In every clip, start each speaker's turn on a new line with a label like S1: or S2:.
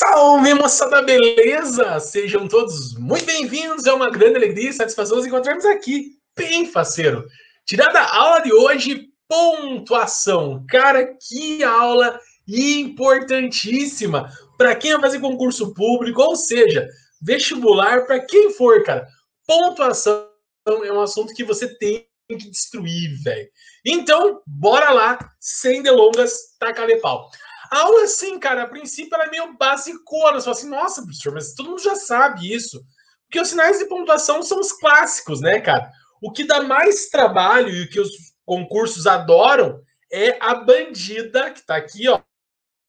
S1: Salve, moçada, beleza? Sejam todos muito bem-vindos. É uma grande alegria e satisfação nos encontrarmos aqui, bem faceiro. Tirada a aula de hoje, pontuação. Cara, que aula importantíssima para quem vai fazer concurso público, ou seja, vestibular, para quem for, cara. Pontuação é um assunto que você tem que destruir, velho. Então, bora lá, sem delongas, taca-lhe pau. A aula, assim, cara, a princípio ela é meio basicona. Você fala assim, nossa, professor, mas todo mundo já sabe isso. Porque os sinais de pontuação são os clássicos, né, cara? O que dá mais trabalho e o que os concursos adoram é a bandida, que tá aqui, ó,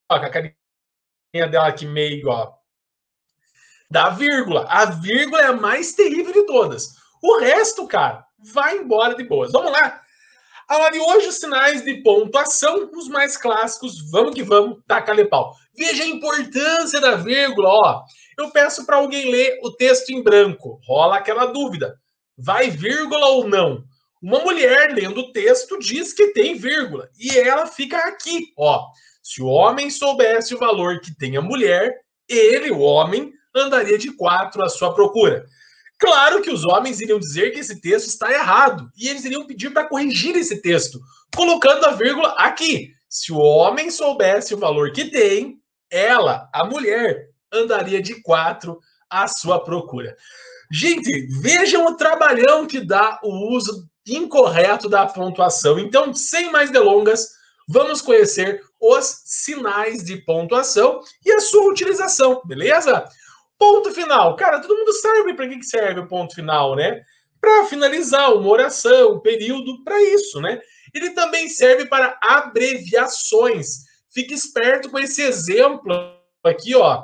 S1: com a carinha dela aqui meio, ó, da vírgula. A vírgula é a mais terrível de todas. O resto, cara, vai embora de boas. Vamos lá? A aula de hoje, os sinais de pontuação, os mais clássicos, vamos que vamos, taca-lhe pau. Veja a importância da vírgula, ó. Eu peço para alguém ler o texto em branco, rola aquela dúvida, vai vírgula ou não? Uma mulher lendo o texto diz que tem vírgula, e ela fica aqui, ó. Se o homem soubesse o valor que tem a mulher, ele, o homem, andaria de 4 à sua procura. Claro que os homens iriam dizer que esse texto está errado e eles iriam pedir para corrigir esse texto, colocando a vírgula aqui. Se o homem soubesse o valor que tem, ela, a mulher, andaria de 4 à sua procura. Gente, vejam o trabalhão que dá o uso incorreto da pontuação. Então, sem mais delongas, vamos conhecer os sinais de pontuação e a sua utilização, beleza? Ponto final. Cara, todo mundo sabe para que serve o ponto final, né? Para finalizar uma oração, um período, para isso, né? Ele também serve para abreviações. Fique esperto com esse exemplo aqui, ó.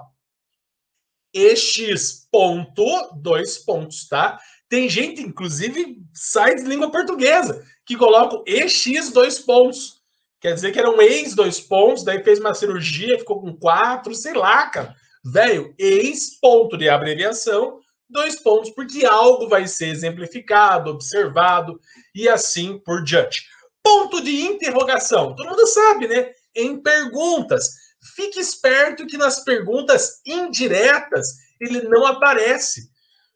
S1: EX ponto, 2 pontos, tá? Tem gente, inclusive, sites de língua portuguesa, que colocam EX 2 pontos. Quer dizer que era um ex 2 pontos, daí fez uma cirurgia, ficou com 4, sei lá, cara. Velho, ex ponto de abreviação, 2 pontos, porque algo vai ser exemplificado, observado e assim por diante. Ponto de interrogação. Todo mundo sabe, né? Em perguntas. Fique esperto que nas perguntas indiretas ele não aparece.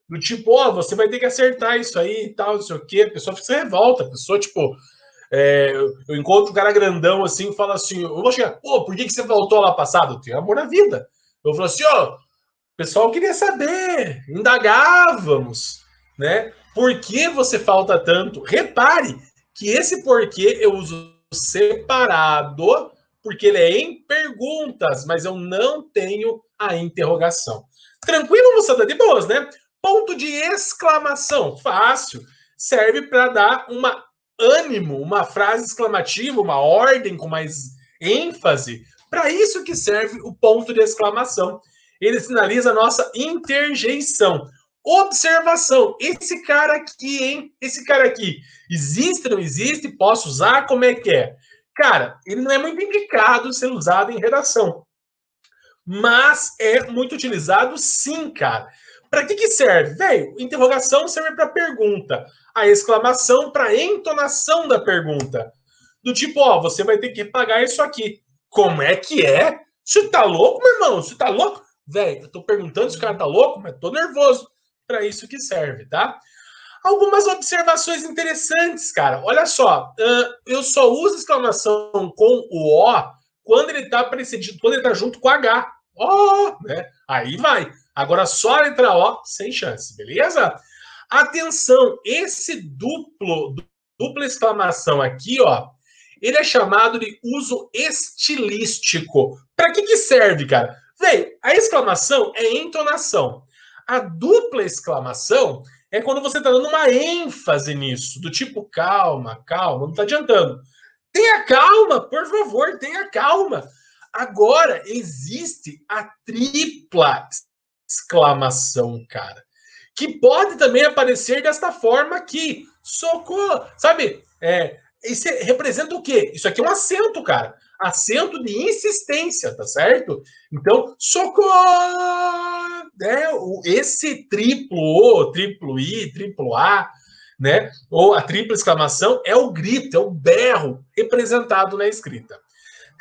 S1: Do tipo, ó, você vai ter que acertar isso aí e tal, não sei o quê. A pessoa se revolta, a pessoa, tipo, eu encontro um cara grandão assim e falo assim, eu vou chegar, pô, por que você voltou lá passado? Eu tenho amor na vida. Eu falo assim, ó, o pessoal queria saber, indagávamos, né? Por que você falta tanto? Repare que esse porquê eu uso separado, porque ele é em perguntas, mas eu não tenho a interrogação. Tranquilo, moçada? De boas, né? Ponto de exclamação, fácil. Serve para dar uma ânimo, uma frase exclamativa, uma ordem com mais ênfase. Para isso que serve o ponto de exclamação. Ele sinaliza a nossa interjeição. Observação. Esse cara aqui, hein? Esse cara aqui. Existe, não existe? Posso usar? Como é que é? Cara, ele não é muito indicado ser usado em redação. Mas é muito utilizado sim, cara. Para que serve? Velho, interrogação serve para pergunta. A exclamação para entonação da pergunta. Do tipo, ó, você vai ter que pagar isso aqui. Como é que é? Você tá louco, meu irmão? Você tá louco? Velho, eu tô perguntando se o cara tá louco, mas tô nervoso. Para isso que serve, tá? Algumas observações interessantes, cara. Olha só, eu só uso exclamação com o O quando ele tá precedido, quando ele tá junto com H. Ó, né? Aí vai. Agora só a letra O, sem chance, beleza? Atenção, esse dupla exclamação aqui, ó, ele é chamado de uso estilístico. Para que serve, cara? Veio, a exclamação é entonação. A dupla exclamação é quando você está dando uma ênfase nisso, do tipo, calma, calma, não está adiantando. Tenha calma, por favor, tenha calma. Agora, existe a tripla exclamação, cara, que pode também aparecer desta forma aqui. Socorro! Sabe, isso representa o quê? Isso aqui é um acento, cara. Acento de insistência, tá certo? Então, socorro! Esse triplo O, triplo I, triplo A, né? Ou a tripla exclamação é o grito, é o berro representado na escrita.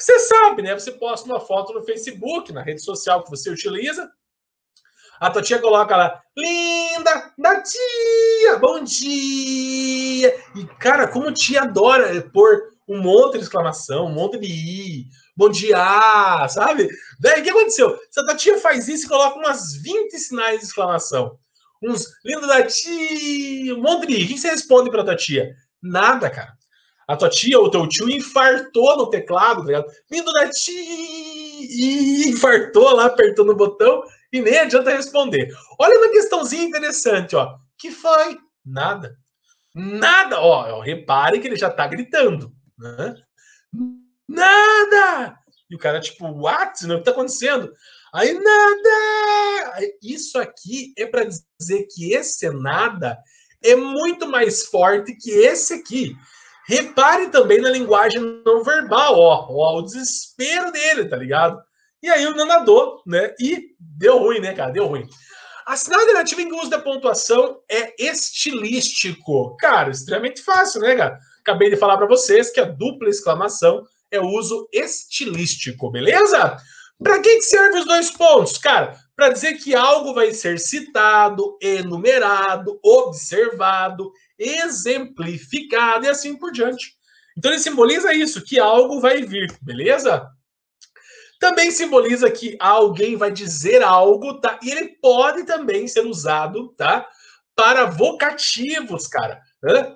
S1: Você sabe, né? Você posta uma foto no Facebook, na rede social que você utiliza, a tua tia coloca lá, linda da tia, bom dia. E, cara, como tia adora pôr um monte de exclamação, um monte de i, bom dia, sabe? Daí, o que aconteceu? Se a tua tia faz isso e coloca umas 20 sinais de exclamação, uns lindo da tia, um monte de i, o que você responde pra tua tia? Nada, cara. A tua tia ou teu tio infartou no teclado, tá ligado? Lindo da tia, e infartou lá, apertando o botão, e nem adianta responder. Olha uma questãozinha interessante, ó. Que foi? Nada. Nada. Ó, repare que ele já tá gritando. Né? Nada! E o cara, tipo, what? O que tá acontecendo? Aí, nada! Isso aqui é para dizer que esse nada é muito mais forte que esse aqui. Repare também na linguagem não verbal, ó, o desespero dele, tá ligado? E aí o nadador, né? E deu ruim, né, cara? Deu ruim. A sinal alternativa em que o uso da pontuação é estilístico. Cara, extremamente fácil, né, cara? Acabei de falar para vocês que a dupla exclamação é o uso estilístico, beleza? Para que serve os 2 pontos? Cara, para dizer que algo vai ser citado, enumerado, observado, exemplificado e assim por diante. Então ele simboliza isso, que algo vai vir, beleza? Também simboliza que alguém vai dizer algo, tá? E ele pode também ser usado, tá? Para vocativos, cara.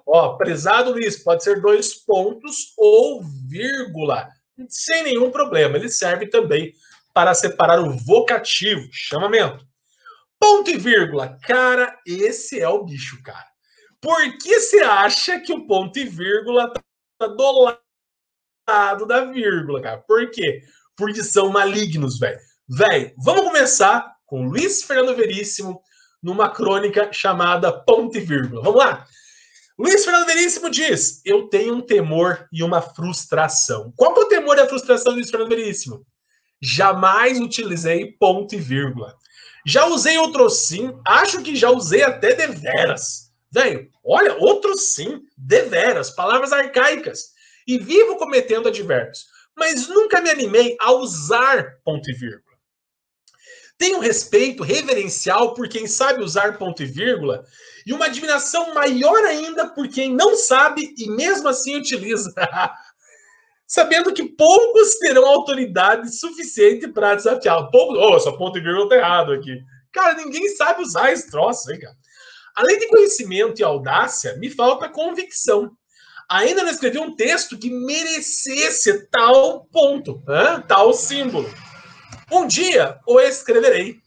S1: Ó, prezado Luiz, pode ser 2 pontos ou vírgula, sem nenhum problema. Ele serve também para separar o vocativo, chamamento. Ponto e vírgula, cara, esse é o bicho, cara. Por que você acha que o ponto e vírgula tá do lado da vírgula, cara? Por quê? Porque são malignos, velho. Velho, vamos começar com Luiz Fernando Veríssimo numa crônica chamada Ponto e Vírgula. Vamos lá? Luiz Fernando Veríssimo diz: eu tenho um temor e uma frustração. Qual que é o temor e a frustração do Luiz Fernando Veríssimo? Jamais utilizei ponto e vírgula. Já usei outro sim, acho que já usei até deveras. Velho, olha, outro sim, deveras, palavras arcaicas. E vivo cometendo advérbios. Mas nunca me animei a usar ponto e vírgula. Tenho respeito reverencial por quem sabe usar ponto e vírgula e uma admiração maior ainda por quem não sabe e mesmo assim utiliza. Sabendo que poucos terão autoridade suficiente para desafiar. Poucos, essa ponto e vírgula tá errado aqui. Cara, ninguém sabe usar esse troço aí, cara. Além de conhecimento e audácia, me falta convicção. Ainda não escrevi um texto que merecesse tal ponto, tal símbolo. Um dia o escreverei,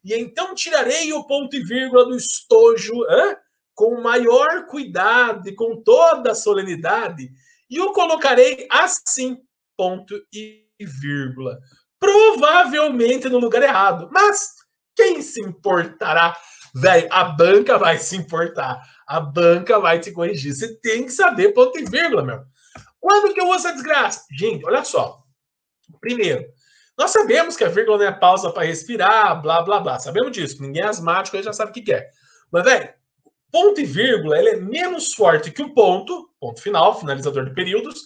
S1: e então tirarei o ponto e vírgula do estojo com o maior cuidado e com toda a solenidade, e o colocarei assim, ponto e vírgula. Provavelmente no lugar errado, mas quem se importará? Velho, a banca vai se importar. A banca vai te corrigir. Você tem que saber ponto e vírgula, meu. Quando que eu uso essa desgraça? Gente, olha só. Primeiro, nós sabemos que a vírgula não é pausa para respirar, blá, blá, blá. Sabemos disso. Ninguém é asmático, aí já sabe o que é. Mas, velho, ponto e vírgula, ele é menos forte que o ponto final, finalizador de períodos,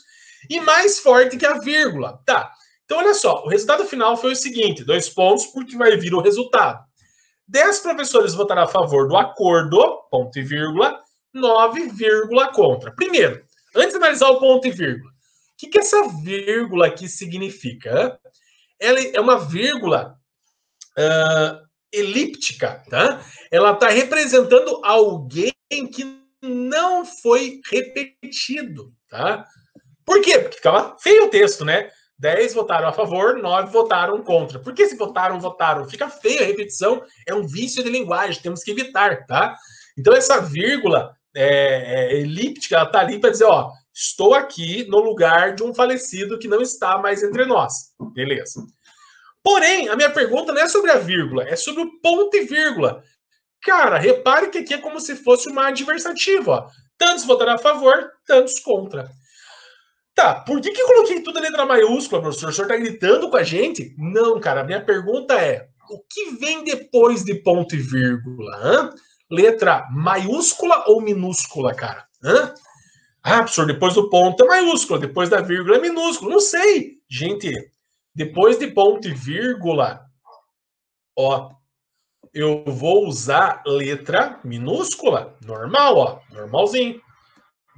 S1: e mais forte que a vírgula. Tá. Então, olha só. O resultado final foi o seguinte: 2 pontos, porque vai vir o resultado. 10 professores votaram a favor do acordo, ponto e vírgula, 9 vírgula contra. Primeiro, antes de analisar o ponto e vírgula, o que essa vírgula aqui significa? Ela é uma vírgula elíptica, tá? Ela está representando alguém que não foi repetido, tá? Por quê? Porque ficava feio o texto, né? 10 votaram a favor, 9 votaram contra. Por que se votaram? Fica feio a repetição, é um vício de linguagem, temos que evitar, tá? Então essa vírgula elíptica, ela tá ali para dizer, ó, estou aqui no lugar de um falecido que não está mais entre nós. Beleza. Porém, a minha pergunta não é sobre a vírgula, é sobre o ponto e vírgula. Cara, repare que aqui é como se fosse uma adversativa, ó. Tantos votaram a favor, tantos contra. Tá, por que eu coloquei tudo em letra maiúscula, professor? O senhor tá gritando com a gente? Não, cara, a minha pergunta é, o que vem depois de ponto e vírgula? Letra maiúscula ou minúscula, cara? Ah, professor, depois do ponto é maiúsculo, depois da vírgula é minúsculo. Não sei. Gente, depois de ponto e vírgula, ó, eu vou usar letra minúscula, normal, ó, normalzinho.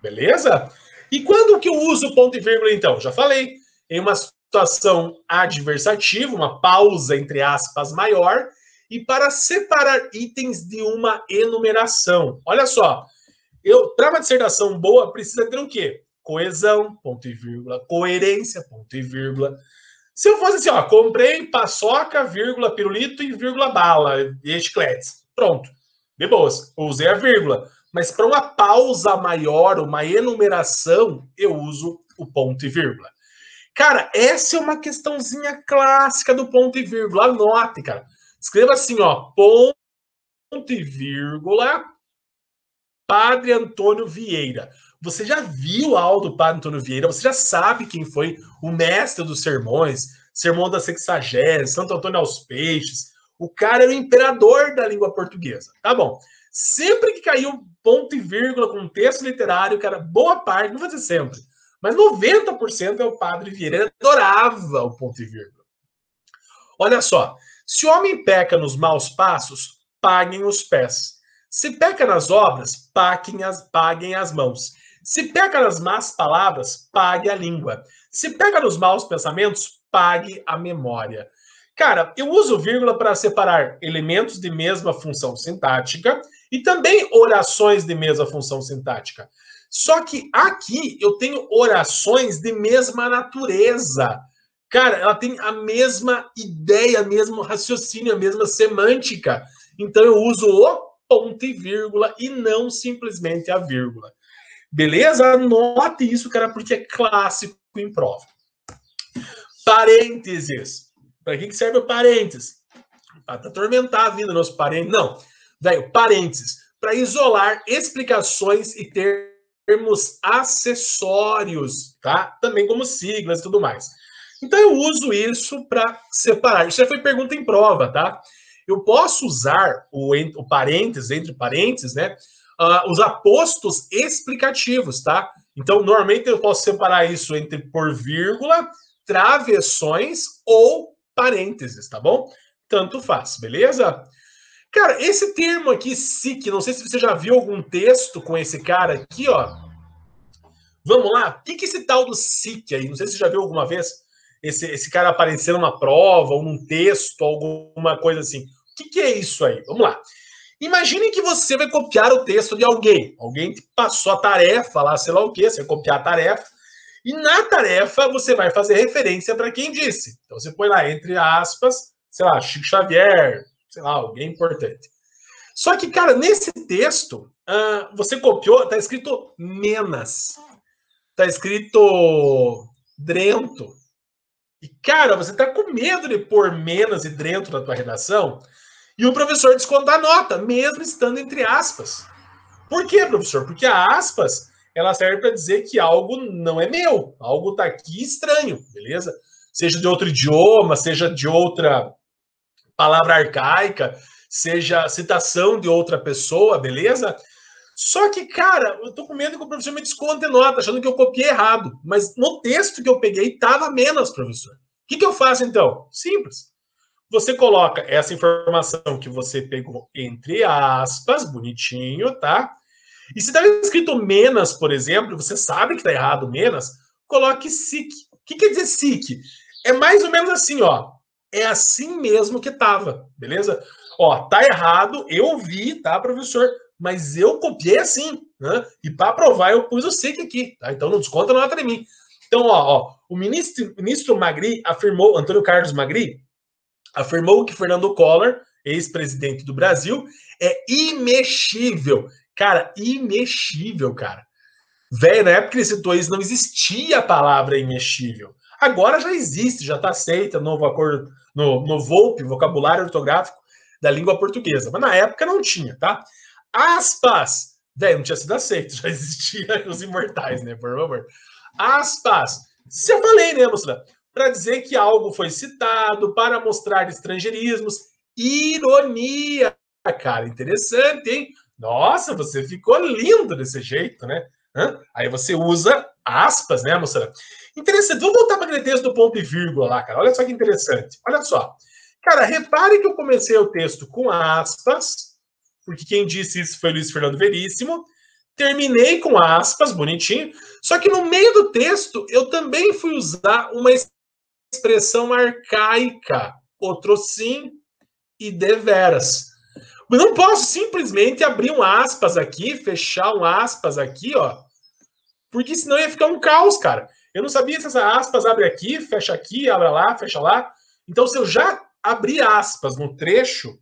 S1: Beleza? E quando que eu uso ponto e vírgula, então? Já falei. Em uma situação adversativa, uma pausa, entre aspas, maior, e para separar itens de uma enumeração. Olha só, para uma dissertação boa, precisa ter o quê? Coesão, ponto e vírgula, coerência, ponto e vírgula. Se eu fosse assim, ó, comprei paçoca, vírgula, pirulito e vírgula bala e chicletes. Pronto. De boas. Usei a vírgula. Mas para uma pausa maior, uma enumeração, eu uso o ponto e vírgula. Cara, essa é uma questãozinha clássica do ponto e vírgula. Anote, cara. Escreva assim, ó, ponto e vírgula, Padre Antônio Vieira. Você já viu a aula do Padre Antônio Vieira, você já sabe quem foi o mestre dos sermões, Sermão da Sexagésima, Santo Antônio aos Peixes. O cara era o imperador da língua portuguesa. Tá bom. Sempre que caiu ponto e vírgula com um texto literário, cara, boa parte, não vou dizer sempre, mas 90% é o Padre Vieira. Ele adorava o ponto e vírgula. Olha só, se o homem peca nos maus passos, paguem os pés. Se peca nas obras, paguem as mãos. Se peca nas más palavras, pague a língua. Se peca nos maus pensamentos, pague a memória. Cara, eu uso vírgula para separar elementos de mesma função sintática e também orações de mesma função sintática. Só que aqui eu tenho orações de mesma natureza. Cara, ela tem a mesma ideia, mesmo raciocínio, a mesma semântica. Então eu uso o ponto e vírgula e não simplesmente a vírgula. Beleza? Anote isso, cara, porque é clássico em prova. Parênteses. Para que serve o parênteses? Para atormentar a vida, nosso parênteses. Não. Velho, parênteses. Para isolar explicações e termos acessórios, tá? Também como siglas e tudo mais. Então eu uso isso para separar. Isso já foi pergunta em prova, tá? Eu posso usar o parênteses, entre parênteses, né? Os apostos explicativos, tá? Então, normalmente eu posso separar isso entre por vírgula, travessões ou parênteses, tá bom? Tanto faz, beleza? Cara, esse termo aqui, SIC, não sei se você já viu algum texto com esse cara aqui, ó. Vamos lá? O que é esse tal do SIC aí? Não sei se você já viu alguma vez esse cara aparecer numa prova ou num texto, alguma coisa assim. O que é isso aí? Vamos lá. Imagine que você vai copiar o texto de alguém. Alguém te passou a tarefa lá, sei lá o quê, você vai copiar a tarefa. E na tarefa você vai fazer referência para quem disse. Então você põe lá, entre aspas, sei lá, Chico Xavier, sei lá, alguém importante. Só que, cara, nesse texto, você copiou, tá escrito Menas. Tá escrito Drento. E, cara, você tá com medo de pôr Menas e Drento na tua redação e o professor descontar a nota, mesmo estando entre aspas. Por quê, professor? Porque a aspas, ela serve para dizer que algo não é meu, algo tá aqui estranho, beleza? Seja de outro idioma, seja de outra palavra arcaica, seja citação de outra pessoa, beleza? Só que, cara, eu tô com medo que o professor me desconte nota, achando que eu copiei errado. Mas no texto que eu peguei, tava menos, professor. O que eu faço, então? Simples. Você coloca essa informação que você pegou entre aspas, bonitinho, tá? E se tá escrito menos, por exemplo, você sabe que tá errado menos, coloque SIC. O que quer dizer SIC? É mais ou menos assim, ó. É assim mesmo que tava, beleza? Ó, tá errado, eu vi, tá, professor? Mas eu copiei assim, né? E para provar eu pus o SIC aqui, tá? Então não desconta nota de mim. Então, ó, o ministro Magri afirmou, Antônio Carlos Magri, afirmou que Fernando Collor, ex-presidente do Brasil, é imexível. Cara, imexível, cara. Velho, na época que ele citou isso, não existia a palavra imexível. Agora já existe, já está aceita novo acordo, no VOLP, vocabulário ortográfico da língua portuguesa. Mas na época não tinha, tá? Aspas, velho, não tinha sido aceito, já existia os imortais, né? Por favor. Aspas, já falei, né, moça? Para dizer que algo foi citado, para mostrar estrangeirismos, ironia, cara, interessante, hein? Nossa, você ficou lindo desse jeito, né? Aí você usa aspas, né, moçada? Interessante. Vamos voltar para aquele texto do ponto e vírgula lá, cara. Olha só que interessante. Olha só. Cara, repare que eu comecei o texto com aspas, porque quem disse isso foi Luiz Fernando Veríssimo. Terminei com aspas, bonitinho. Só que no meio do texto, eu também fui usar uma expressão arcaica. Outro sim e deveras. Eu não posso simplesmente abrir um aspas aqui, fechar um aspas aqui, ó, porque senão ia ficar um caos, cara. Eu não sabia se essa aspas abre aqui, abre lá, fecha lá. Então, se eu já abrir aspas no trecho,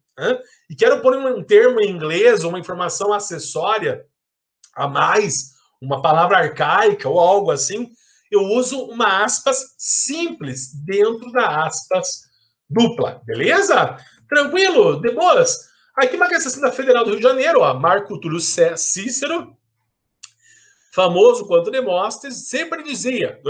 S1: e quero pôr um termo em inglês ou uma informação acessória a mais, uma palavra arcaica ou algo assim, eu uso uma aspas simples dentro da aspas dupla, beleza? Tranquilo? De boas? Aqui uma questão da Federal do Rio de Janeiro, ó, Marco Túlio Cícero, famoso quanto Demóstenes, sempre dizia,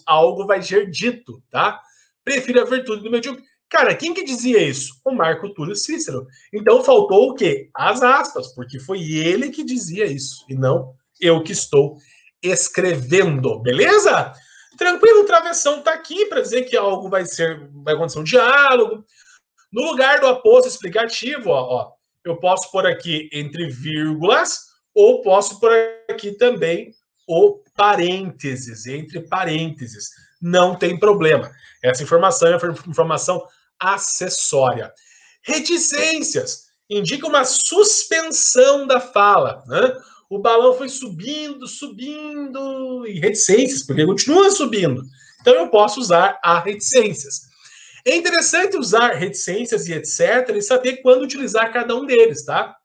S1: algo vai ser dito, tá? Prefiro a virtude do medíocre. Cara, quem que dizia isso? O Marco Túlio Cícero. Então faltou o quê? As aspas, porque foi ele que dizia isso, e não eu que estou escrevendo, beleza? Tranquilo, o travessão tá aqui para dizer que algo vai acontecer um diálogo. No lugar do aposto explicativo, ó, eu posso pôr aqui entre vírgulas, ou posso pôr aqui também o parênteses, entre parênteses. Não tem problema. Essa informação é uma informação acessória. Reticências indica uma suspensão da fala, né? O balão foi subindo, e reticências, porque continua subindo. Então eu posso usar a reticências. É interessante usar reticências e etc. e saber quando utilizar cada um deles, tá?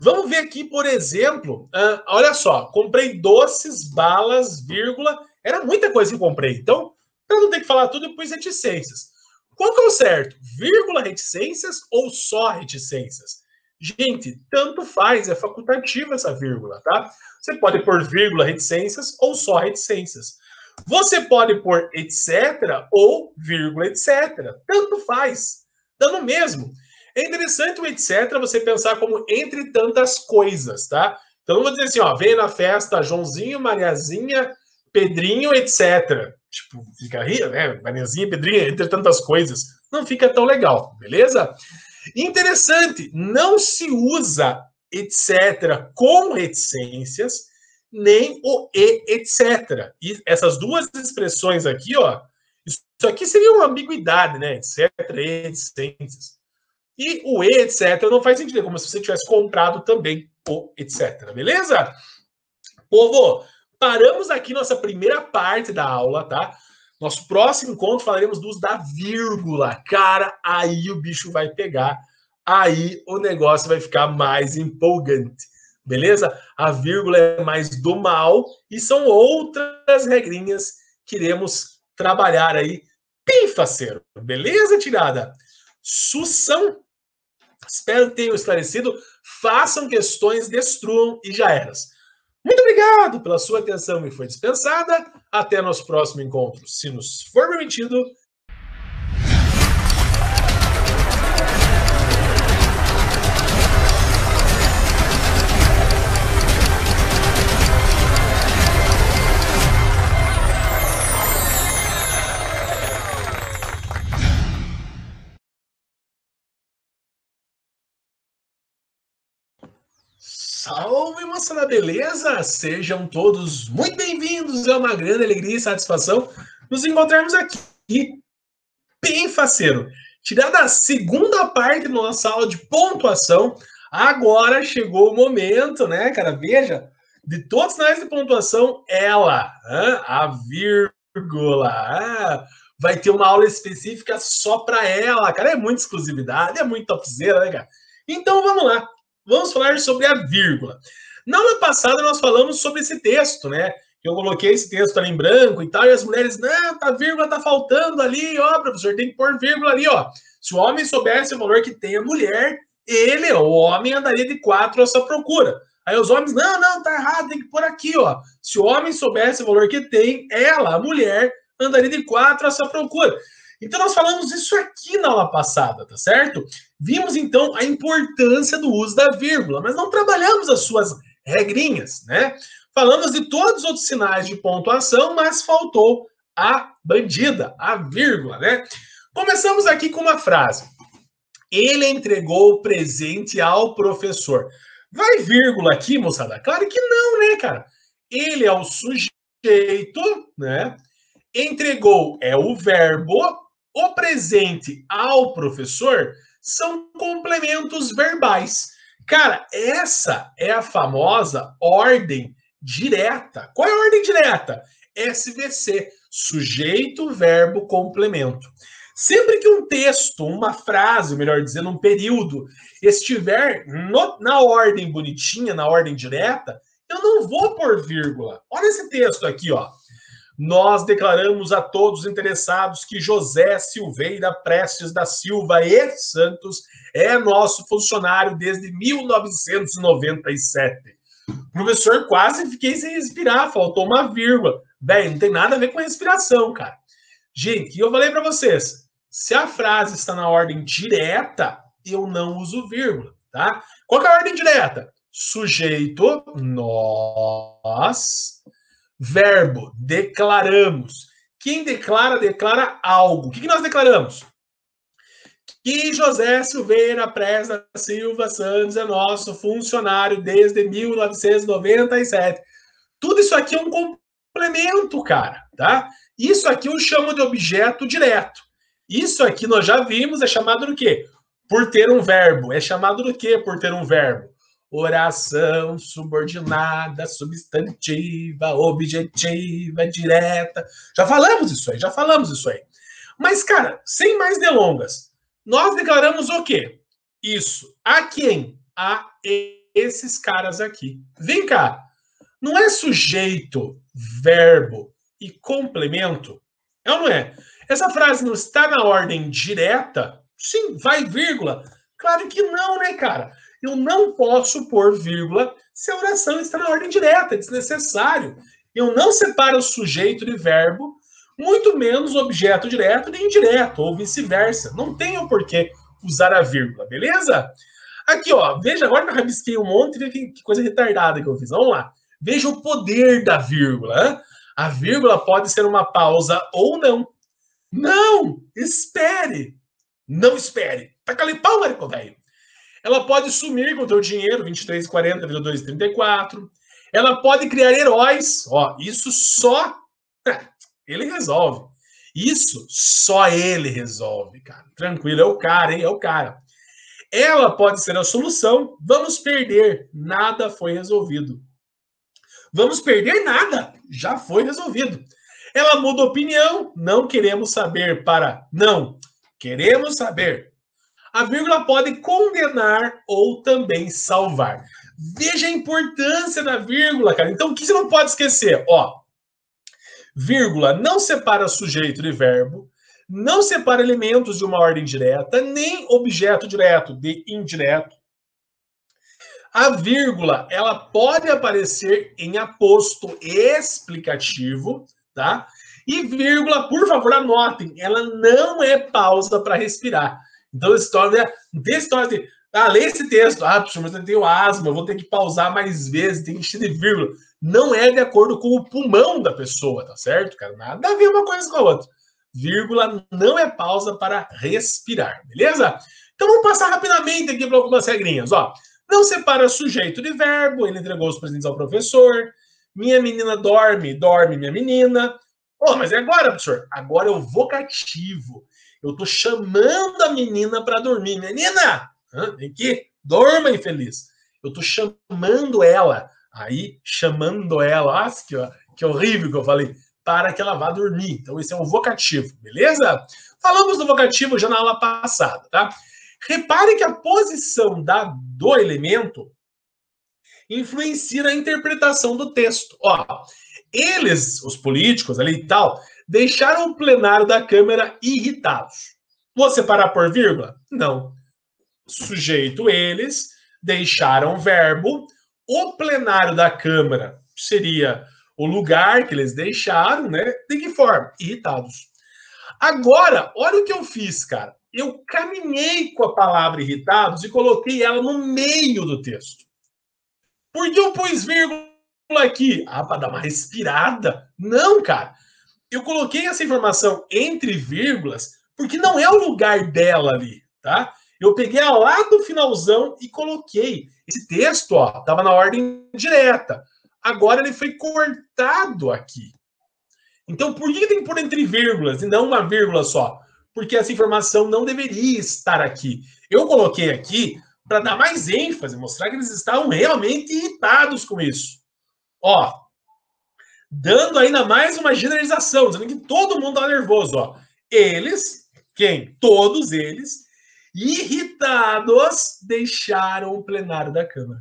S1: Vamos ver aqui, por exemplo, olha só, comprei doces, balas, vírgula, era muita coisa que comprei. Então, para não ter que falar tudo, eu pus reticências. Qual que é o certo? Vírgula reticências ou só reticências? Gente, tanto faz, é facultativa essa vírgula, tá? Você pode pôr vírgula reticências ou só reticências. Você pode pôr etc ou vírgula etc. Tanto faz, dando mesmo. É interessante o etc você pensar como entre tantas coisas, tá? Então, vamos dizer assim, ó, vem na festa Joãozinho, Mariazinha, Pedrinho, etc. Tipo, fica rindo, né? Mariazinha, Pedrinho, entre tantas coisas. Não fica tão legal, beleza? Interessante, não se usa etc com reticências, nem o e etc. E essas duas expressões aqui, ó, isso aqui seria uma ambiguidade, né? Etc e reticências. E o e, etc, não faz sentido, é como se você tivesse comprado também o etc, beleza? Povo, paramos aqui nossa primeira parte da aula, tá? Nosso próximo encontro falaremos do uso da vírgula. Cara, aí o bicho vai pegar. Aí o negócio vai ficar mais empolgante, beleza? A vírgula é mais do mal e são outras regrinhas que iremos trabalhar aí. Bem faceiro, beleza, tirada? Sução. Espero que tenham esclarecido. Façam questões, destruam e já eras. Muito obrigado pela sua atenção, me foi dispensada. Até nosso próximo encontro, se nos for permitido. Salve, moçada, beleza? Sejam todos muito bem-vindos. É uma grande alegria e satisfação nos encontrarmos aqui, bem faceiro. Tirada a segunda parte da nossa aula de pontuação, agora chegou o momento, né, cara? Veja, de todos os sinais de pontuação, ela, a vírgula, vai ter uma aula específica só para ela, cara. É muita exclusividade, é muito topzera, né, cara? Então, vamos lá. Vamos falar sobre a vírgula. Na aula passada, nós falamos sobre esse texto, né? Eu coloquei esse texto ali em branco e tal, e as mulheres, não, a vírgula tá faltando ali, ó, professor, tem que pôr vírgula ali, ó. Se o homem soubesse o valor que tem a mulher, ele, o homem, andaria de 4 à sua procura. Aí os homens, não, tá errado, tem que pôr aqui, ó. Se o homem soubesse o valor que tem, ela, a mulher, andaria de 4 à sua procura. Então, nós falamos isso aqui na aula passada, tá certo? Vimos, então, a importância do uso da vírgula, mas não trabalhamos as suas regrinhas, né? Falamos de todos os outros sinais de pontuação, mas faltou a bandida, a vírgula, né? Começamos aqui com uma frase. Ele entregou o presente ao professor. Vai vírgula aqui, moçada? Claro que não, né, cara? Ele é o sujeito, né? Entregou é o verbo, o presente ao professor são complementos verbais. Cara, essa é a famosa ordem direta. Qual é a ordem direta? SVC, sujeito, verbo, complemento. Sempre que um texto, uma frase, melhor dizendo, um período, estiver na ordem bonitinha, na ordem direta, eu não vou pôr vírgula. Olha esse texto aqui, ó. Nós declaramos a todos os interessados que José Silveira Prestes da Silva e Santos é nosso funcionário desde 1997. Professor, quase fiquei sem respirar, faltou uma vírgula. Bem, não tem nada a ver com respiração, cara. Gente, eu falei para vocês, se a frase está na ordem direta, eu não uso vírgula, tá? Qual que é a ordem direta? Sujeito, nós, verbo, declaramos. Quem declara, declara algo. O que nós declaramos? Que José Silveira Prestes da Silva Santos é nosso funcionário desde 1997. Tudo isso aqui é um complemento, cara, tá? Isso aqui eu chamo de objeto direto. Isso aqui nós já vimos, é chamado do quê? Por ter um verbo. É chamado do quê por ter um verbo? Oração subordinada, substantiva, objetiva, direta. Já falamos isso aí, já falamos isso aí. Mas, cara, sem mais delongas, nós declaramos o quê? Isso. A quem? A esses caras aqui. Vem cá. Não é sujeito, verbo e complemento? É ou não é? Essa frase não está na ordem direta? Sim, vai vírgula? Claro que não, né, cara? Eu não posso pôr vírgula se a oração está na ordem direta, é desnecessário. Eu não separo o sujeito de verbo, muito menos o objeto direto de indireto, ou vice-versa. Não tem o porquê usar a vírgula, beleza? Aqui, ó, veja, agora que eu rabisquei um monte, veja que coisa retardada que eu fiz. Vamos lá. Veja o poder da vírgula. Hein? A vírgula pode ser uma pausa ou não. Não! Espere! Não espere! Taca ali pau, marico, velho. Ela pode sumir com o teu dinheiro, 23,40, 22,34. Ela pode criar heróis. Ó, isso só ele resolve. Isso só ele resolve, cara. Tranquilo, é o cara, hein? É o cara. Ela pode ser a solução. Vamos perder. Nada foi resolvido. Vamos perder nada. Já foi resolvido. Ela muda opinião. Não queremos saber para não. Queremos saber. A vírgula pode condenar ou também salvar. Veja a importância da vírgula, cara. Então, o que você não pode esquecer? Ó, vírgula não separa sujeito de verbo, não separa elementos de uma ordem direta, nem objeto direto de indireto. A vírgula, ela pode aparecer em aposto explicativo, tá? E vírgula, por favor, anotem, ela não é pausa para respirar. Então, história, não tem história de, lê esse texto, professor, mas eu tenho asma, eu vou ter que pausar mais vezes, tem que encher de vírgula. Não é de acordo com o pulmão da pessoa, tá certo, cara? Nada a ver uma coisa com a outra. Vírgula não é pausa para respirar, beleza? Então, vamos passar rapidamente aqui para algumas regrinhas, ó. Não separa sujeito de verbo, ele entregou os presentes ao professor. Minha menina dorme, dorme minha menina. Mas é agora, professor? Agora é o vocativo. Eu tô chamando a menina para dormir. Menina, vem aqui, dorma, infeliz. Eu tô chamando ela. Aí, chamando ela, que horrível que eu falei, para que ela vá dormir. Então, esse é o vocativo, beleza? Falamos do vocativo já na aula passada, tá? Repare que a posição do elemento influencia na interpretação do texto. Ó, eles, os políticos ali e tal, deixaram o plenário da Câmara irritados. Vou separar por vírgula? Não. Sujeito, eles deixaram o verbo. O plenário da Câmara seria o lugar que eles deixaram, né? De que forma? Irritados. Agora, olha o que eu fiz, cara. Eu caminhei com a palavra irritados e coloquei ela no meio do texto. Por que eu pus vírgula aqui? Ah, para dar uma respirada. Não, cara. Eu coloquei essa informação entre vírgulas porque não é o lugar dela ali, tá? Eu peguei ela lá do finalzão e coloquei. Esse texto, ó, estava na ordem direta. Agora ele foi cortado aqui. Então, por que tem que pôr entre vírgulas e não uma vírgula só? Porque essa informação não deveria estar aqui. Eu coloquei aqui para dar mais ênfase, mostrar que eles estavam realmente irritados com isso. Ó, dando ainda mais uma generalização, dizendo que todo mundo está nervoso. Ó. Eles, quem? Todos eles, irritados, deixaram o plenário da Câmara.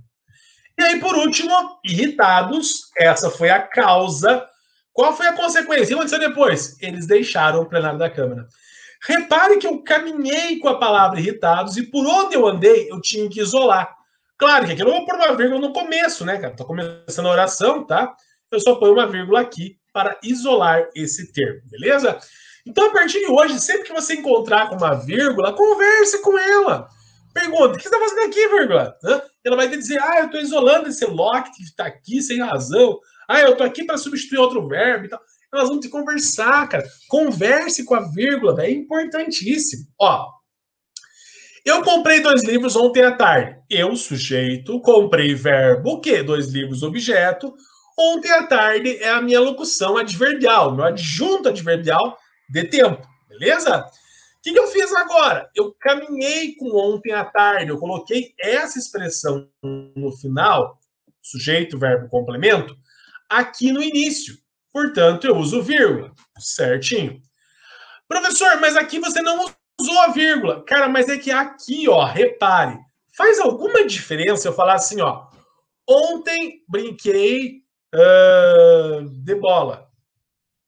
S1: E aí, por último, irritados, essa foi a causa. Qual foi a consequência? O que aconteceu depois? Eles deixaram o plenário da Câmara. Repare que eu caminhei com a palavra irritados e por onde eu andei, eu tinha que isolar. Claro que aqui eu não vou pôr uma vírgula no começo, né, cara? Estou começando a oração, tá? Eu só ponho uma vírgula aqui para isolar esse termo, beleza? Então, a partir de hoje, sempre que você encontrar com uma vírgula, converse com ela. Pergunta, o que você está fazendo aqui, vírgula? Ela vai te dizer, eu estou isolando esse lock que está aqui sem razão. Eu estou aqui para substituir outro verbo e tal. Elas vão te conversar, cara. Converse com a vírgula, é importantíssimo. Ó, eu comprei 2 livros ontem à tarde. Eu, sujeito, comprei verbo, o quê? 2 livros, objeto. Ontem à tarde é a minha locução adverbial, meu adjunto adverbial de tempo, beleza? O que eu fiz agora? Eu caminhei com ontem à tarde, eu coloquei essa expressão no final, sujeito, verbo, complemento, aqui no início. Portanto, eu uso vírgula, certinho. Professor, mas aqui você não usou a vírgula. Cara, mas é que aqui, ó, repare, faz alguma diferença eu falar assim, ó, ontem brinquei de bola.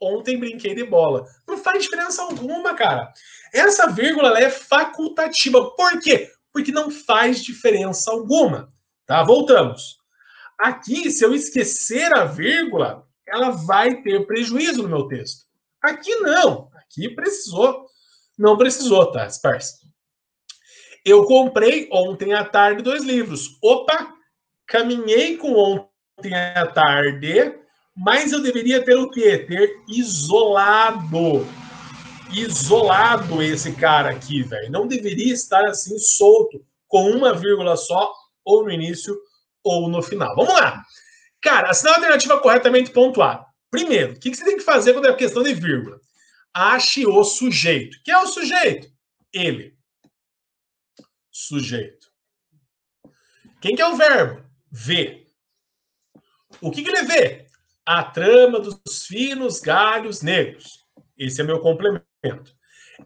S1: Ontem brinquei de bola. Não faz diferença alguma, cara. Essa vírgula ela é facultativa. Por quê? Porque não faz diferença alguma. Tá? Voltamos. Aqui, se eu esquecer a vírgula, ela vai ter prejuízo no meu texto. Aqui não. Aqui precisou. Não precisou, tá, parça? Eu comprei ontem à tarde 2 livros. Opa! Caminhei com ontem à tarde, mas eu deveria ter o quê? Ter isolado. Isolado esse cara aqui, velho. Não deveria estar assim solto, com uma vírgula só, ou no início, ou no final. Vamos lá. Cara, assinar a alternativa corretamente pontuada. Primeiro, o que você tem que fazer quando é questão de vírgula? Ache o sujeito. Quem é o sujeito? Ele. Sujeito. Quem que é o verbo? Ver. O que ele vê? A trama dos finos galhos negros. Esse é meu complemento.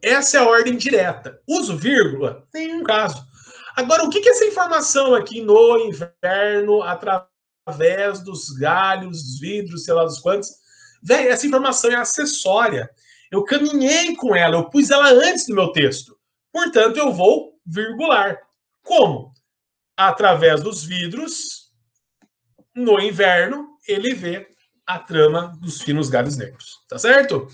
S1: Essa é a ordem direta. Uso vírgula? Nenhum caso. Agora, o que é essa informação aqui no inverno, através dos galhos, dos vidros, sei lá dos quantos? Véi, essa informação é acessória. Eu caminhei com ela, eu pus ela antes do meu texto. Portanto, eu vou virgular. Como? Através dos vidros, no inverno, ele vê a trama dos finos galhos negros. Tá certo?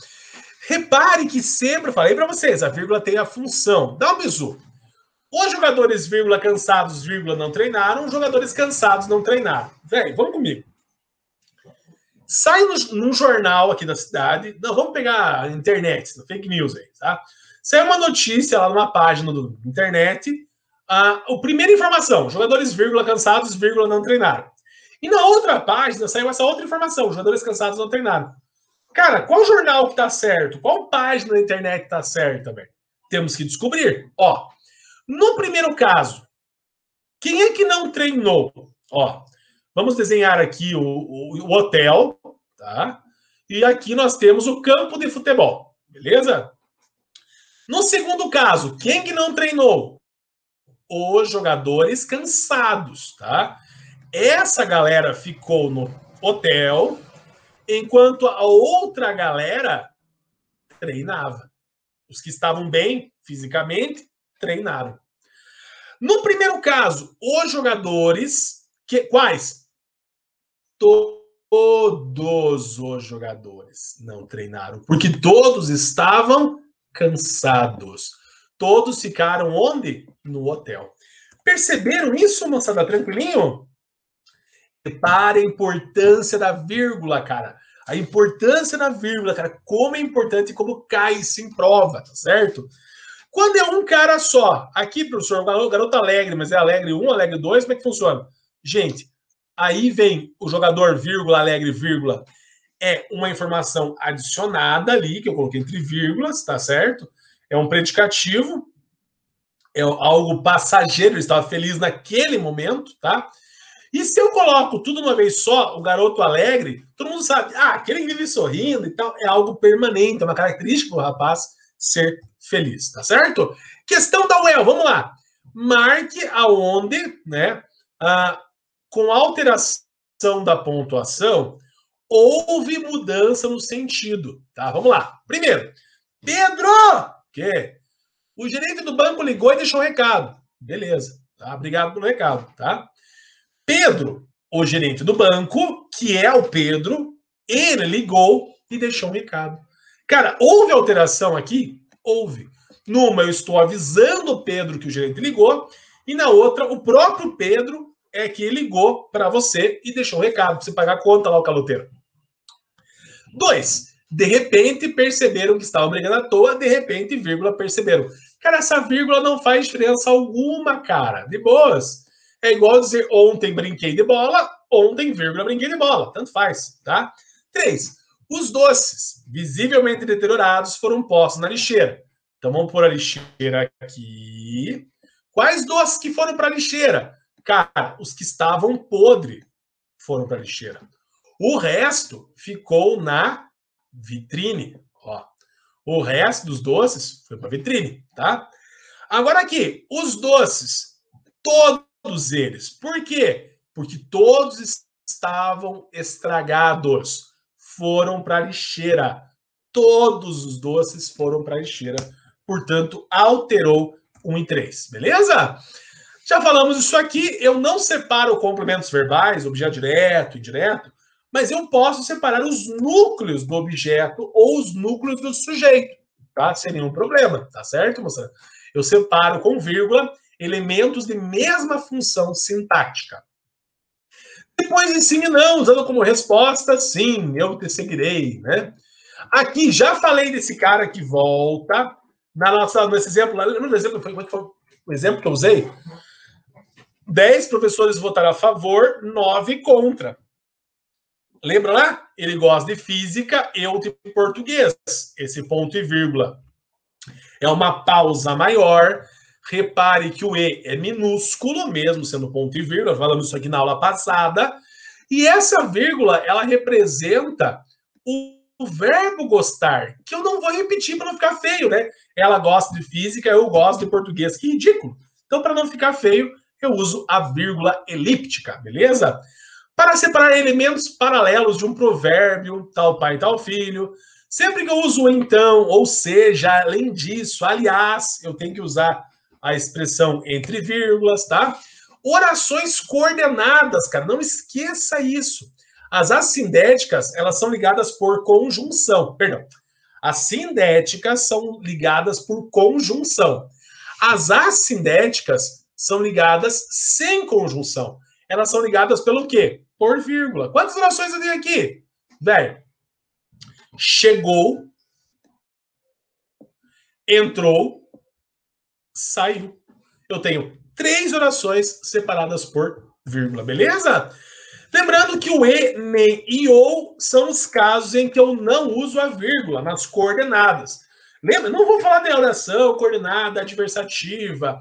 S1: Repare que sempre, falei para vocês, a vírgula tem a função. Dá um bisu. Os jogadores, vírgula, cansados, vírgula, não treinaram. Os jogadores cansados não treinaram. Velho, vamos comigo. Sai num jornal aqui da cidade. Não, vamos pegar a internet, fake news aí, tá? Sai uma notícia lá numa página do internet. A primeira informação: jogadores, vírgula, cansados, vírgula, não treinaram. E na outra página saiu essa outra informação: jogadores cansados não treinaram. Cara, qual jornal que tá certo? Qual página da internet tá certa, velho? Temos que descobrir. Ó, no primeiro caso, quem é que não treinou? Ó, vamos desenhar aqui o hotel, tá? E aqui nós temos o campo de futebol, beleza? No segundo caso, quem que não treinou? Os jogadores cansados, tá? Essa galera ficou no hotel, enquanto a outra galera treinava. Os que estavam bem fisicamente treinaram. No primeiro caso, os jogadores, quais? Todos os jogadores não treinaram, porque todos estavam cansados. Todos ficaram onde? No hotel. Perceberam isso, moçada? Tranquilinho? Repare a importância da vírgula, cara. A importância da vírgula, cara. Como é importante e como cai isso em prova, tá certo? Quando é um cara só, aqui, professor, o garoto alegre, mas é alegre 1, alegre 2, como é que funciona? Gente, aí vem o jogador, vírgula, alegre, vírgula, é uma informação adicionada ali, que eu coloquei entre vírgulas, tá certo? É um predicativo, é algo passageiro, ele estava feliz naquele momento, tá? E se eu coloco tudo uma vez só, o garoto alegre, todo mundo sabe, aquele que vive sorrindo e tal, é algo permanente, é uma característica do rapaz ser feliz, tá certo? Questão da UEL, vamos lá. Marque aonde, né, com alteração da pontuação, houve mudança no sentido, tá? Vamos lá. Primeiro, Pedro, que o gerente do banco ligou e deixou um recado. Beleza, tá? Obrigado pelo recado, tá? Pedro, o gerente do banco, que é o Pedro, ele ligou e deixou um recado. Cara, houve alteração aqui? Houve. Numa, eu estou avisando o Pedro que o gerente ligou, e na outra, o próprio Pedro é que ligou para você e deixou um recado para você pagar a conta lá, o caloteiro. 2. De repente, perceberam que estavam brigando à toa, de repente, vírgula, perceberam. Cara, essa vírgula não faz diferença alguma, cara. De boas. É igual dizer ontem brinquei de bola, ontem, vírgula, brinquei de bola. Tanto faz, tá? 3. Os doces, visivelmente deteriorados, foram postos na lixeira. Então, vamos pôr a lixeira aqui. Quais doces que foram para a lixeira? Cara, os que estavam podres foram para a lixeira. O resto ficou na vitrine. Ó. O resto dos doces foi para a vitrine, tá? Agora aqui, os doces, todos eles. Por quê? Porque todos estavam estragados. Foram para a lixeira. Todos os doces foram para a lixeira. Portanto, alterou 1 e 3. Beleza? Já falamos isso aqui. Eu não separo complementos verbais, objeto direto, indireto, mas eu posso separar os núcleos do objeto ou os núcleos do sujeito, tá? Sem nenhum problema, tá certo, moça? Eu separo com vírgula elementos de mesma função sintática. Depois ensine não, usando como resposta, sim, eu te seguirei, né? Aqui, já falei desse cara que volta, nesse exemplo, lembra do exemplo, foi o exemplo que eu usei? 10 professores votaram a favor, 9 contra. Lembra lá? Ele gosta de física, eu de português. Esse ponto e vírgula é uma pausa maior. Repare que o E é minúsculo, mesmo sendo ponto e vírgula. Falamos isso aqui na aula passada. E essa vírgula, ela representa o verbo gostar, que eu não vou repetir para não ficar feio, né? Ela gosta de física, eu gosto de português. Que ridículo. Então, para não ficar feio, eu uso a vírgula elíptica, beleza? Para separar elementos paralelos de um provérbio, tal pai, tal filho. Sempre que eu uso então, ou seja, além disso, aliás, eu tenho que usar a expressão entre vírgulas, tá? Orações coordenadas, cara, não esqueça isso. As assindéticas, elas são ligadas por conjunção, perdão. As sindéticas são ligadas por conjunção. As assindéticas são ligadas sem conjunção. Elas são ligadas pelo quê? Por vírgula. Quantas orações eu tenho aqui? Velho. Chegou, entrou, saiu. Eu tenho 3 orações separadas por vírgula, beleza? Lembrando que o e, nem e ou são os casos em que eu não uso a vírgula nas coordenadas. Lembra? Não vou falar de oração, coordenada, adversativa.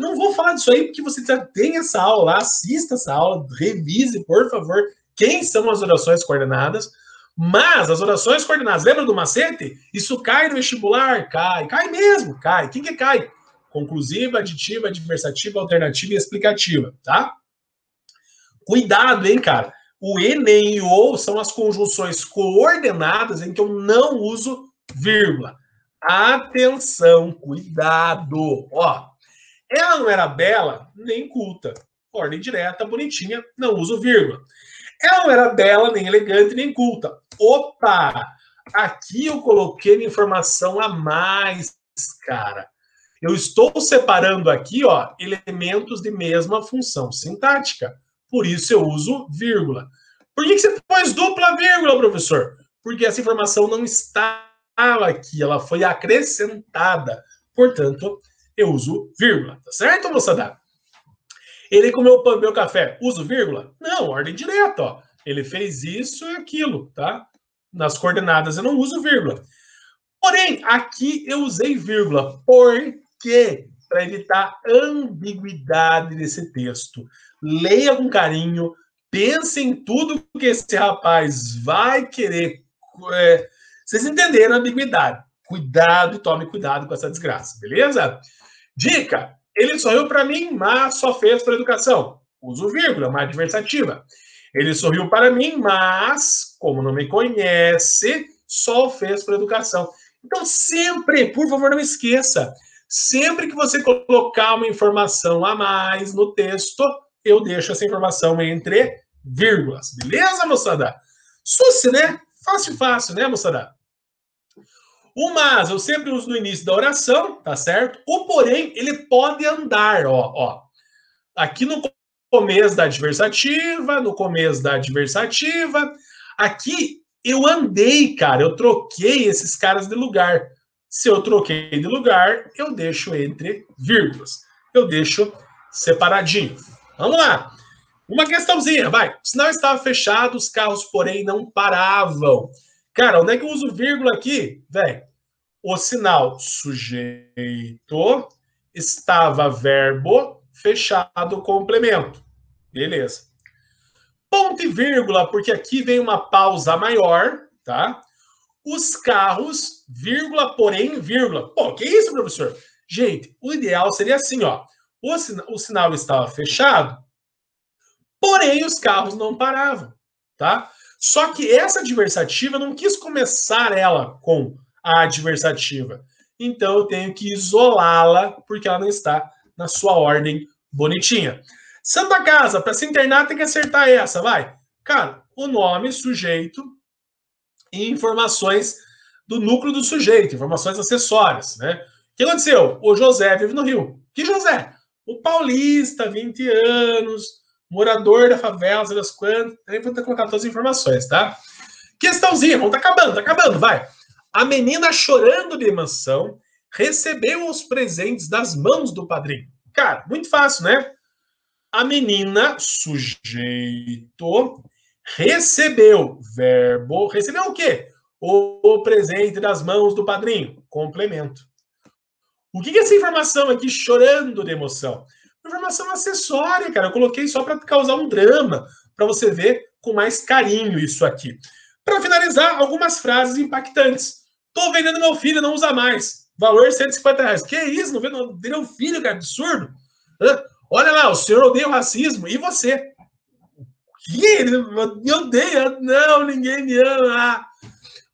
S1: Não vou falar disso aí porque você já tem essa aula, assista essa aula, revise, por favor, quem são as orações coordenadas. Mas as orações coordenadas, lembra do macete? Isso cai no vestibular? Cai mesmo, cai. Quem que cai? Conclusiva, aditiva, adversativa, alternativa e explicativa, tá? Cuidado, hein, cara? O e, nem e ou são as conjunções coordenadas em que eu não uso vírgula. Atenção, cuidado. Ó, ela não era bela nem culta. Ordem direta, bonitinha, não uso vírgula. Ela não era bela, nem elegante, nem culta. Opa! Aqui eu coloquei uma informação a mais, cara. Eu estou separando aqui, ó, elementos de mesma função sintática. por isso eu uso vírgula. Por que você pôs dupla vírgula, professor? Porque essa informação não estava aqui, ela foi acrescentada. Portanto, eu uso vírgula, tá certo, moçada? Ele comeu pão e bebeu café, uso vírgula? Não, ordem direta, ó. Ele fez isso e aquilo, tá? Nas coordenadas eu não uso vírgula. Porém, aqui eu usei vírgula. Por quê? Para evitar ambiguidade desse texto. Leia com carinho, pense em tudo que esse rapaz vai querer. Vocês entenderam a ambiguidade. Cuidado, tome cuidado com essa desgraça, beleza? Dica: ele sorriu para mim, mas só fez para educação. Uso vírgula, uma adversativa. Ele sorriu para mim, mas, como não me conhece, só fez para educação. Então, sempre, por favor, não esqueça, sempre que você colocar uma informação a mais no texto, eu deixo essa informação entre vírgulas. Beleza, moçada? Susse, né? Fácil, fácil, né, moçada? O mas eu sempre uso no início da oração, tá certo? O porém, ele pode andar, ó. Aqui no começo da adversativa, no começo da adversativa. Aqui eu andei, cara, eu troquei esses caras de lugar. Se eu troquei de lugar, eu deixo entre vírgulas. Eu deixo separadinho. Vamos lá. Uma questãozinha, vai. O sinal estava fechado, os carros, porém, não paravam. Cara, onde é que eu uso vírgula aqui? Velho, o sinal sujeito estava verbo fechado complemento. Beleza. Ponto e vírgula, porque aqui vem uma pausa maior, tá? Os carros, vírgula, porém, vírgula. Pô, que isso, professor? Gente, o ideal seria assim, ó. O sinal estava fechado, porém os carros não paravam, tá? Só que essa adversativa, eu não quis começar ela com a adversativa. Então eu tenho que isolá-la, porque ela não está na sua ordem bonitinha. Santa Casa, para se internar tem que acertar essa, vai. Cara, o nome, sujeito e informações do núcleo do sujeito, informações acessórias, né? O que aconteceu? O José vive no Rio. Que José? O paulista, 20 anos, morador da favela, sei das quantas. Aí vou ter que colocar todas as informações, tá? Questãozinha, vamos, tá acabando, vai. A menina, chorando de emoção, recebeu os presentes das mãos do padrinho. Cara, muito fácil, né? A menina, sujeito, recebeu, verbo, recebeu o quê? O presente das mãos do padrinho, complemento. O que é essa informação aqui, chorando de emoção? Informação acessória, cara. Eu coloquei só para causar um drama, para você ver com mais carinho isso aqui. Para finalizar, algumas frases impactantes. Tô vendendo meu filho, não usa mais. Valor R$150. Que isso? Não vendo meu filho, que absurdo. Olha lá, o senhor odeia o racismo. E você? Que? Me odeia? Não, ninguém me ama.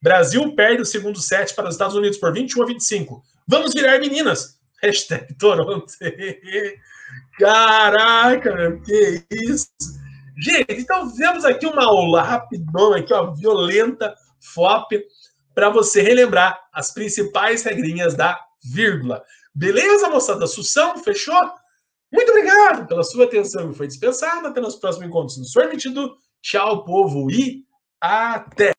S1: Brasil perde o segundo set para os Estados Unidos por 21-25. Vamos virar meninas. Hashtag Toronto. Caraca, meu, que isso. Gente, então vemos aqui uma aula rapidona, aqui, ó, violenta, FOP, para você relembrar as principais regrinhas da vírgula. Beleza, moçada? Sussão, fechou? Muito obrigado pela sua atenção, me foi dispensada. Até nos próximos encontros no Sormitido. Tchau, povo, e até!